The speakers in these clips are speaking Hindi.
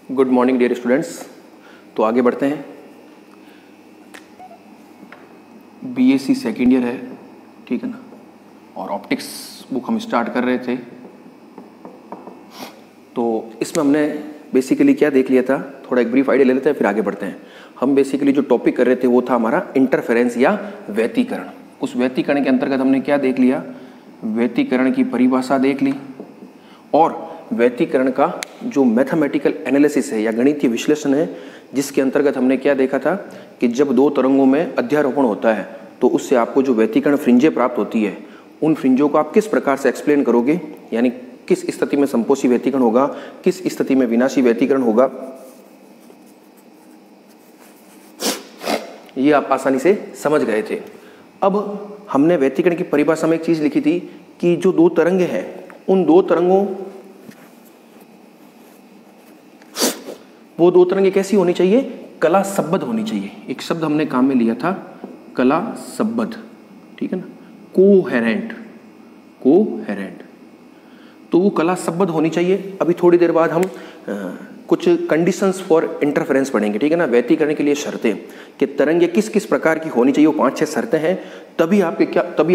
Good morning dear students. तो आगे बढ़ते हैं। बीएससी सेकेंड ईयर है, ठीक है ना, और ऑप्टिक्स बुक हम स्टार्ट कर रहे थे। तो इसमें हमने बेसिकली क्या देख लिया था, थोड़ा एक ब्रीफ आइडिया ले लेते हैं फिर आगे बढ़ते हैं। हम बेसिकली जो टॉपिक कर रहे थे वो था हमारा इंटरफेरेंस या व्यतिकरण। उस व्यतिकरण के अंतर्गत हमने क्या देख लिया, व्यतिकरण की परिभाषा देख ली और व्यतिकरण का जो मैथमेटिकल एनालिसिस है या गणितीय विश्लेषण है, जिसके अंतर्गत हमने क्या देखा था कि जब दो तरंगों में अध्यारोपण होता है तो उससे आपको जो व्यतिकरण फ्रिंजें प्राप्त होती है, उन फ्रिंजों को आप किस प्रकार से एक्सप्लेन करोगे, यानी किस स्थिति में संपोषी व्यतिकरण होगा, किस स्थिति में विनाशी व्यतिकरण होगा, ये आप आसानी से समझ गए थे। अब हमने व्यतिकरण की परिभाषा में एक चीज लिखी थी कि जो दो तरंगे हैं, उन दो तरंगों वो दो तरंगे कैसी होनी चाहिए, कला संबद्ध होनी चाहिए। एक शब्द हमने काम में लिया था, कला संबद्ध, ठीक है ना, कोहेरेंट। तो वो कला संबद्ध होनी चाहिए। अभी थोड़ी देर बाद हम कुछ कंडीशंस फॉर इंटरफेरेंस पढ़ेंगे, ठीक है ना, व्यतिकरण के लिए शर्तें कि तरंगे किस किस प्रकार की होनी चाहिए, वो 5-6 शर्तें हैं, तभी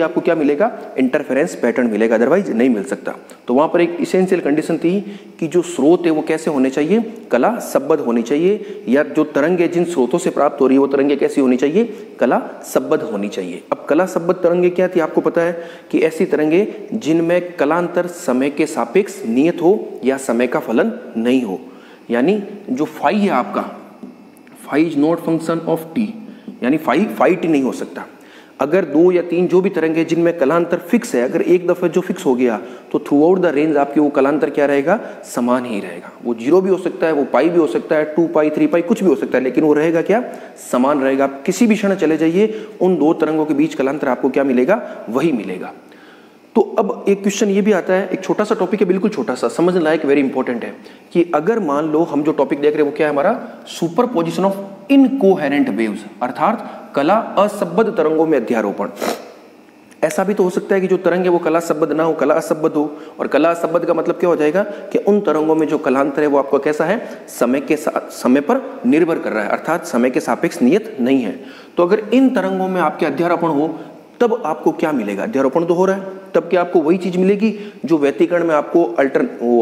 आपको क्या मिलेगा, इंटरफेरेंस पैटर्न मिलेगा, अदरवाइज नहीं मिल सकता। तो वहां पर एक इसेंशियल कंडीशन थी कि जो स्रोत है वो कैसे होने चाहिए, कला संबद्ध होनी चाहिए, या जो तरंगे जिन स्रोतों से प्राप्त हो रही है वो तरंगे कैसी होनी चाहिए, कला संबद्ध होनी चाहिए। अब कला संबद्ध तरंगे क्या थी, आपको पता है कि ऐसी तरंगे जिनमें कलांतर समय के सापेक्ष नियत हो या समय का फलन नहीं हो, यानी जो फाई है आपका, phi is not function of t, यानी फाई टी नहीं हो सकता। अगर 2 या 3 जो भी तरंगे जिनमें कलांतर फिक्स है, अगर एक दफे जो फिक्स हो गया तो थ्रू आउट द रेंज आपकी वो कलांतर क्या रहेगा, समान ही रहेगा। वो 0 भी हो सकता है, वो पाई भी हो सकता है, 2 पाई 3 पाई कुछ भी हो सकता है, लेकिन वो रहेगा क्या, समान रहेगा। आप किसी भी क्षण चले जाइए, उन दो तरंगों के बीच कलांतर आपको क्या मिलेगा, वही मिलेगा। तो अब एक क्वेश्चन ये भी आता है, एक छोटा सा टॉपिक है, बिल्कुल छोटा सा, समझने लायक, वेरी इंपॉर्टेंट है, कि अगर मान लो हम जो टॉपिक देख रहे हैं वो क्या है हमारा, सुपरपोजिशन ऑफ इनकोहेरेंट वेव्स, अर्थात कला असंबद्ध तरंगों में अध्यारोपण। ऐसा भी तो हो सकता है कि जो तरंग है वो कला संबद्ध ना हो, कला असंबद्ध हो, और कला असंबद्ध का मतलब क्या हो जाएगा कि उन तरंगों में जो कलांतर है वो आपको कैसा है, समय पर निर्भर कर रहा है, अर्थात समय के सापेक्ष नियत नहीं है। तो अगर इन तरंगों में आपके अध्यारोपण हो तब आपको क्या मिलेगा, अध्यारोपण तो हो रहा है, तब क्या आपको वही चीज मिलेगी जो व्यतिकरण में आपको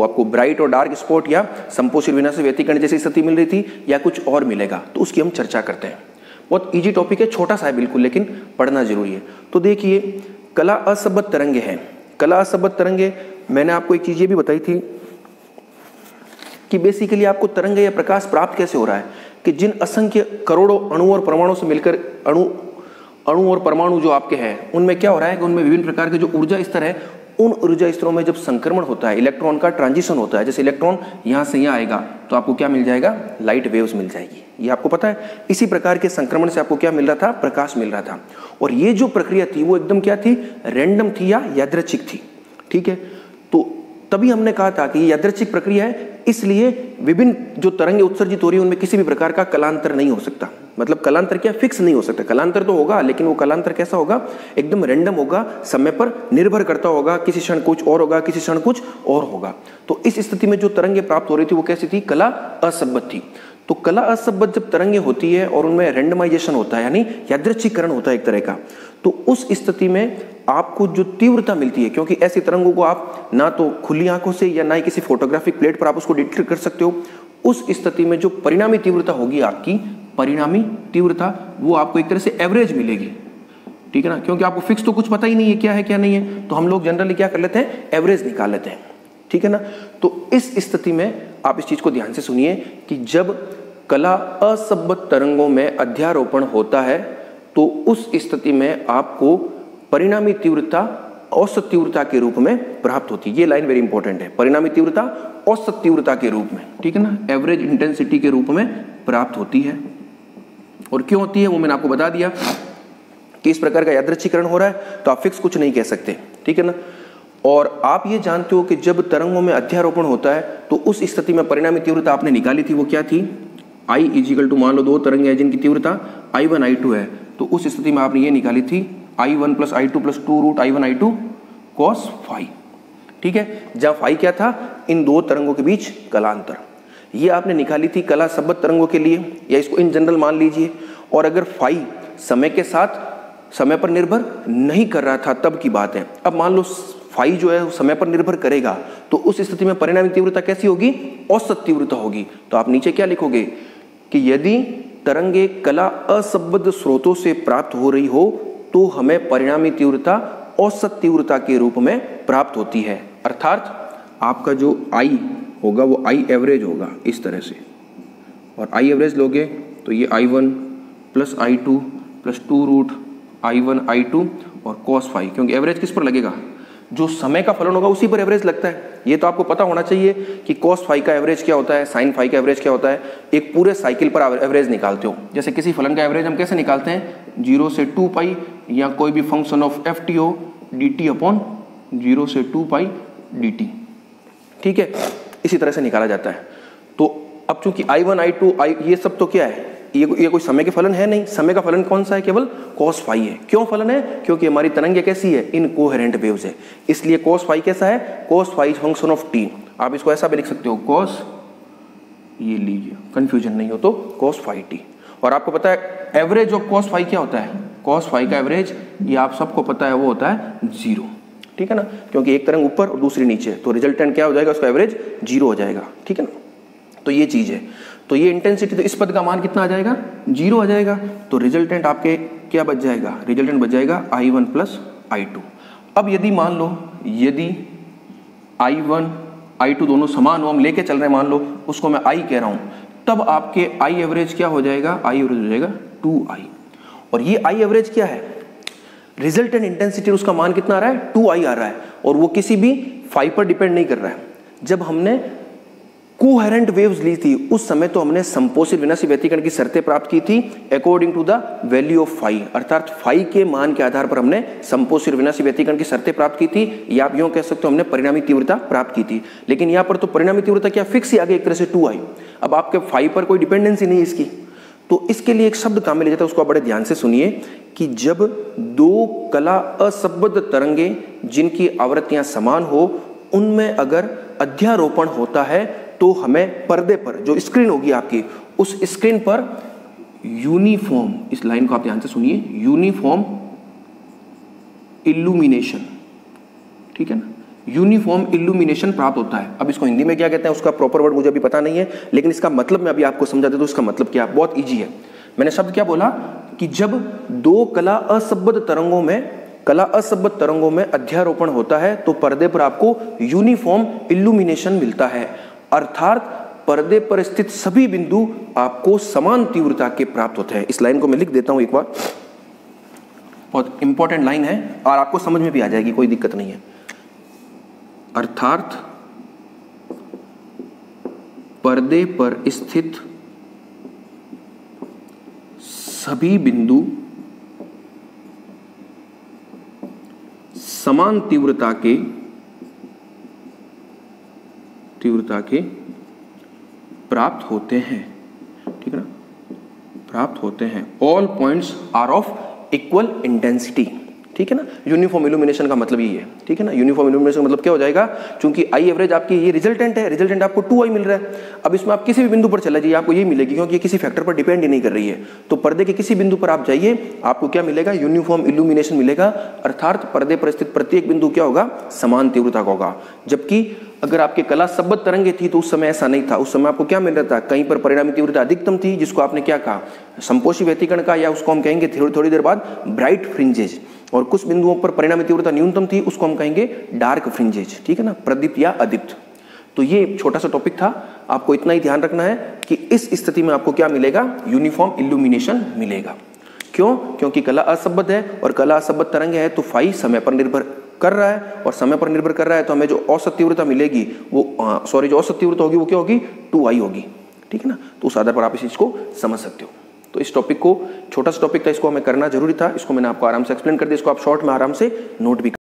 आपको ब्राइट और डार्क स्पॉट या संपोषी विनाशी व्यतिकरण जैसी स्थिति मिल रही थी, या कुछ और मिलेगा, तो उसकी हम चर्चा करते हैं। बहुत इजी टॉपिक है, छोटा सा है बिल्कुल, लेकिन पढ़ना जरूरी है। तो देखिए, कला असंबद्ध तरंगे हैं। कला असंबद्ध तरंगे, मैंने आपको एक चीज ये भी बताई थी कि बेसिकली आपको तरंगे या प्रकाश प्राप्त कैसे हो रहा है, कि जिन असंख्य करोड़ों अणु और परमाणु से मिलकर अणु और परमाणु जो आपके हैं उनमें क्या हो रहा है कि उनमें विभिन्न प्रकार के जो ऊर्जा स्तर है, उन ऊर्जा स्तरों में जब संक्रमण होता है, इलेक्ट्रॉन का ट्रांजिशन होता है, जैसे इलेक्ट्रॉन यहां से यहां आएगा तो आपको क्या मिल जाएगा, लाइट वेव्स मिल जाएगी, ये आपको पता है। इसी प्रकार के संक्रमण से आपको क्या मिल रहा था, प्रकाश मिल रहा था। और ये जो प्रक्रिया थी वो एकदम क्या थी, रैंडम थी या यादृच्छिक थी, ठीक है। तो तभी हमने कहा था कि ये यादृच्छिक प्रक्रिया है, इसलिए विभिन्न जो तरंगे उत्सर्जित हो रही है उनमें किसी भी प्रकार का कलांतर नहीं हो सकता। मतलब कलांतर क्या, फिक्स नहीं हो सकता। कलांतर तो होगा, लेकिन वो कलांतर कैसा होगा, एकदम रैंडम होगा, समय पर निर्भर करता होगा, किसी क्षण कुछ और होगा, किसी क्षण कुछ और होगा। तो इस स्थिति में जो तरंगे प्राप्त हो रही थी वो कैसी थी, कला असंबद्ध थी। तो कला असंबद्ध जब तरंगे होती है और उनमें रैंडमाइजेशन होता है, यानी यादृच्छिकरण होता है एक तरह का, तो उस स्थिति में आपको जो तीव्रता मिलती है, क्योंकि ऐसी तरंगों को आप ना तो खुली आंखों से या ना ही किसी फोटोग्राफिक प्लेट पर आप उसको डिटेक्ट कर सकते हो, उस स्थिति में जो परिणामी तीव्रता होगी आपकी, परिणामी तीव्रता वो आपको एक तरह से एवरेज मिलेगी, ठीक है ना, क्योंकि आपको फिक्स तो कुछ पता ही नहीं है क्या है क्या नहीं है, तो हम लोग जनरली क्या कर लेते हैं, एवरेज निकाल लेते हैं, ठीक है ना। तो इस स्थिति में आप इस चीज को ध्यान से सुनिए कि जब कला असंबद्ध तरंगों में अध्यारोपण होता है तो उस स्थिति में आपको परिणामी तीव्रता औसत तीव्रता के रूप में प्राप्त होती है। ये लाइन वेरी इंपॉर्टेंट है, परिणामी तीव्रता औसत तीव्रता के रूप में, ठीक है ना, एवरेज इंटेंसिटी के रूप में प्राप्त होती है। और क्यों होती है वो मैंने आपको बता दिया कि इस प्रकार का यादृच्छिकरण हो रहा है तो आप फिक्स कुछ नहीं कह सकते, ठीक है ना। और आप ये जानते हो कि जब तरंगों में अध्यारोपण होता है तो उस स्थिति में परिणामी तीव्रता आपने निकाली थी, वो क्या थी, I इजिकल टू, मान लो दो तरंगे हैं जिनकी तीव्रता I1 I2 है, तो उस स्थिति में आपने ये निकाली थी I1 + I2 + 2 root I1 I2 cos phi, ठीक है। जब फाई क्या था, इन दो तरंगों के बीच कलांतर। ये आपने निकाली थी कला सबद तरंगों के लिए, या इसको इन जनरल मान लीजिए। और अगर फाई समय के साथ समय पर निर्भर नहीं कर रहा था तब की बात है। अब मान लो फाई जो है समय पर निर्भर करेगा, तो उस स्थिति में परिणामी तीव्रता कैसी होगी? औसत तीव्रता होगी। तो आप नीचे क्या लिखोगे कि यदि तरंगे कला असंबद्ध स्रोतों से प्राप्त हो रही हो तो हमें परिणामी तीव्रता औसत तीव्रता के रूप में प्राप्त होती है। अर्थात आपका जो आई होगा वो आई एवरेज होगा इस तरह से, और आई एवरेज लोगे तो ये I1 plus I2 plus 2 root I1 I2 और cos फाई, क्योंकि एवरेज किस पर लगेगा? जो समय का फलन होगा उसी पर एवरेज लगता है। ये तो आपको पता होना चाहिए कि cos फाई का एवरेज क्या होता है, sin फाई का एवरेज क्या होता है। एक पूरे साइकिल पर एवरेज निकालते हो, जैसे किसी फलन का एवरेज हम कैसे निकालते हैं? 0 से 2 पाई, या कोई भी फंक्शन ऑफ ft हो dt अपॉन 0 से 2 पाई dt, ठीक है, इसी तरह से निकाला जाता है। तो अब चूंकि I1 I2 ये सब तो क्या है, ये कोई समय के फलन है नहीं। समय का फलन कौन सा है? केवल cos फाई है। क्यों फलन है? क्योंकि हमारी तरंगे कैसी है? इनकोहेरेंट वेव्स है, इसलिए cos फाई कैसा है? cos phi function of t। आप इसको ऐसा भी लिख सकते हो cos, ये लीजिए कंफ्यूजन नहीं हो तो cos फाई t। और आपको पता है एवरेज ऑफ cos फाई क्या होता है? cos फाई का एवरेज ये आप सबको पता है वो होता है 0, ठीक है ना, क्योंकि एक तरंग ऊपर और दूसरी नीचे, तो रिजल्टेंट क्या हो जाएगा? उसका एवरेज 0 हो जाएगा, ठीक है ना। तो ये चीज है, तो ये इंटेंसिटी, तो इस पद का मान कितना आ जाएगा? 0 आ जाएगा। तो रिजल्टेंट आपके क्या बच जाएगा? रिजल्टेंट बच जाएगा I1 प्लस I2। अब यदि मान लो यदि I1 I2 दोनों समान हो, हम लेके चल रहे हैं, मान लो उसको मैं I कह रहा हूं, तब आपके I एवरेज क्या हो जाएगा? I एवरेज हो जाएगा 2I। और ये I एवरेज क्या है? रिजल्टेंट इंटेंसिटी, उसका मान कितना आ रहा है? 2I आ रहा है, और वो किसी भी फाई पर डिपेंड नहीं कर रहा है। जब हमने कोहेरेंट वेव्स ली थी उस समय तो हमने संपोषित विनाशी व्यतिकरण की शर्तें प्राप्त की थी according to the value of phi, अर्थात फाई के मान के आधार पर हमने संपोषित विनाशी व्यतिकरण की शर्तें प्राप्त की थी, या आप यूं कह सकते हो हमने परिणामी तीव्रता प्राप्त की थी। लेकिन यहाँ पर तो परिणामी तीव्रता क्या फिक्स ही आ गई एक तरह से 2I। अब आपके फाई पर कोई डिपेंडेंसी नहीं इसकी, तो इसके लिए एक शब्द काम में लिया जाता है, उसको आप बड़े ध्यान से सुनिए कि जब दो कला असंबद्ध तरंगे जिनकी आवृत्तियां समान हो उनमें अगर अध्यारोपण होता है तो हमें पर्दे पर जो स्क्रीन होगी आपकी, उस स्क्रीन पर यूनिफॉर्म, इस लाइन को आप ध्यान से सुनिए, यूनिफॉर्म इल्यूमिनेशन, ठीक है ना, यूनिफॉर्म इल्यूमिनेशन प्राप्त होता है। अब इसको हिंदी में क्या कहते हैं उसका प्रॉपर वर्ड मुझे अभी पता नहीं है, लेकिन इसका मतलब मैं अभी आपको समझा देता हूं। इसका मतलब क्या? बहुत इजी है। मैंने शब्द क्या बोला कि जब दो कला असंबद्ध तरंगों में अध्यारोपण होता है तो पर्दे पर आपको यूनिफॉर्म इल्यूमिनेशन मिलता है, अर्थात पर्दे पर स्थित सभी बिंदु आपको समान तीव्रता के प्राप्त होते हैं। इस लाइन को मैं लिख देता हूं एक बार, बहुत इंपॉर्टेंट लाइन है और आपको समझ में भी आ जाएगी, कोई दिक्कत नहीं है। अर्थात पर्दे पर स्थित सभी बिंदु समान तीव्रता के प्राप्त होते हैं, ठीक है ना, प्राप्त होते हैं। All points are of equal intensity, ठीक है ना। यूनिफॉर्म इल्यूमिनेशन का मतलब यही है, ठीक है ना। यूनिफॉर्म इल्यूमिनेशन का मतलब क्या हो जाएगा, चूंकि आई एवरेज आपकी ये रिजल्टेंट है, रिजल्टेंट आपको 2I मिल रहा है। अब इसमें आप किसी भी बिंदु पर चला जाइए आपको ये मिलेगी, क्योंकि ये किसी फैक्टर पर डिपेंड ही नहीं कर रही है। तो पर्दे के किसी बिंदु पर आप जाइए, आपको क्या मिलेगा, यूनिफॉर्म इल्यूमिनेशन मिलेगा, अर्थात पर्दे पर स्थित प्रत्येक बिंदु क्या होगा, समान तीव्रता का होगा। जबकि अगर आपके कला संबद्ध तरंगे थी तो उस समय ऐसा नहीं था, उस समय आपको क्या मिल रहा था, कहीं पर परिणामी तीव्रता अधिकतम थी जिसको आपने क्या कहा, संपोषी व्यतिकरण का, या उसको हम कहेंगे थोड़ी देर बाद ब्राइट फ्रिंजेज, और कुछ बिंदुओं पर परिणामी तीव्रता न्यूनतम थी, उसको हम कहेंगे डार्क फ्रिंजेज, ठीक है ना, प्रदीप्त या अदीप्त। तो ये छोटा सा टॉपिक था, आपको इतना ही ध्यान रखना है कि इस स्थिति में आपको क्या मिलेगा, यूनिफॉर्म इल्यूमिनेशन मिलेगा। क्यों? क्योंकि कला असंबद्ध है और कला असंबद्ध तरंग है तो फाई समय पर निर्भर कर रहा है, और समय पर निर्भर कर रहा है तो हमें जो औसत तीव्रता मिलेगी वो जो औसत तीव्रता होगी वो क्या होगी, 2I होगी, ठीक है ना। तो उस आधार पर आप इस चीज को समझ सकते हो। तो इस टॉपिक को, छोटा सा टॉपिक था, इसको हमें करना जरूरी था, इसको मैंने आपको आराम से एक्सप्लेन कर दिया, इसको आप शॉर्ट में आराम से नोट भी